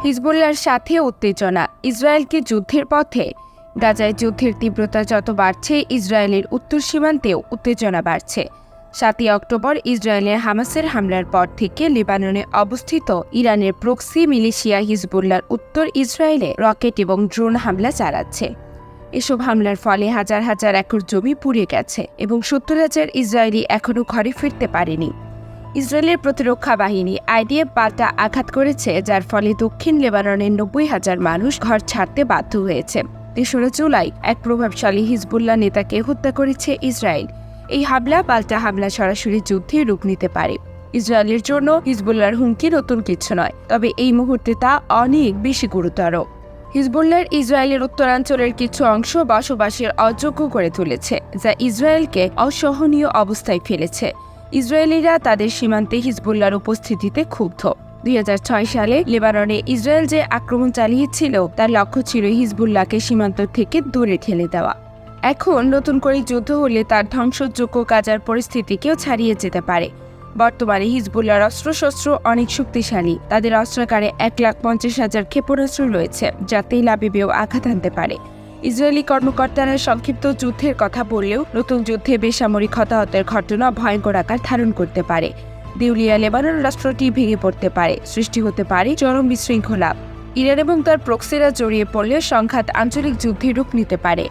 হিজবুল্লাহর সাথে উত্তেজনা, ইসরায়েলকে যুদ্ধের পথে। গাজায় যুদ্ধের তীব্রতা যত বাড়ছে, ইসরায়েলের উত্তর সীমান্তেও উত্তেজনা বাড়ছে। 7ই অক্টোবর ইসরায়েলের হামাসের হামলার পর থেকে লেবাননে অবস্থিত ইরানের প্রক্সি মিলিশিয়া হিজবুল্লাহর উত্তর ইসরায়েলে রকেট এবং ড্রোন হামলা চালাচ্ছে। এসব হামলার ফলে হাজার হাজার একর জমি পুড়ে গেছে এবং 70,000 ইসরায়েলি এখনও ঘরে ফিরতে পারেনি। ইসরায়েলের প্রতিরক্ষা বাহিনী আইডিএফ পাল্টা আঘাত করেছে, যার ফলে দক্ষিণ লেবাননের 90,000 মানুষ ঘর ছাড়তে বাধ্য হয়েছে। 3রা জুলাই এক প্রভাবশালী হিজবুল্লাহ নেতাকে হত্যা করেছে ইসরায়েল। এই হামলা পাল্টা হামলা সরাসরি যুদ্ধে রূপ নিতে পারে। ইসরায়েলের জন্য হিজবুল্লাহর হুমকি নতুন কিছু নয়, তবে এই মুহূর্তে তা অনেক বেশি গুরুতর। হিজবুল্লাহর ইসরায়েলের উত্তরাঞ্চলের কিছু অংশ বসবাসের অযোগ্য করে তুলেছে, যা ইসরায়েলকে অসহনীয় অবস্থায় ফেলেছে। ইসরায়েলিরা তাদের সীমান্তে হিজবুল্লাহর উপস্থিতিতে ক্ষুব্ধ। 2006 সালে লেবাননে ইসরায়েল যে আক্রমণ চালিয়েছিল, তার লক্ষ্য ছিল হিজবুল্লাহকে সীমান্ত থেকে দূরে ঠেলে দেওয়া। এখন নতুন করে যুদ্ধ হলে তার ধ্বংসযোগ্য গাজার পরিস্থিতিকেও ছাড়িয়ে যেতে পারে। বর্তমানে হিজবুল্লাহর অস্ত্রশস্ত্র অনেক শক্তিশালী। তাদের অস্ত্রাগারে 1,50,000 ক্ষেপণাস্ত্র রয়েছে, যা তেল আবিবেও আঘাত আনতে পারে। ইসরায়েলি কর্মকর্তারা সংক্ষিপ্ত যুদ্ধের কথা বললেও নতুন যুদ্ধে বেসামরিক হতাহতের ঘটনা ভয়ঙ্কর আকার ধারণ করতে পারে। দেউলিয়া লেবানন রাষ্ট্রটি ভেঙে পড়তে পারে, সৃষ্টি হতে পারে চরম বিশৃঙ্খলা। ইরান এবং তার প্রক্সিরা জড়িয়ে পড়লে সংঘাত আঞ্চলিক যুদ্ধে রূপ নিতে পারে।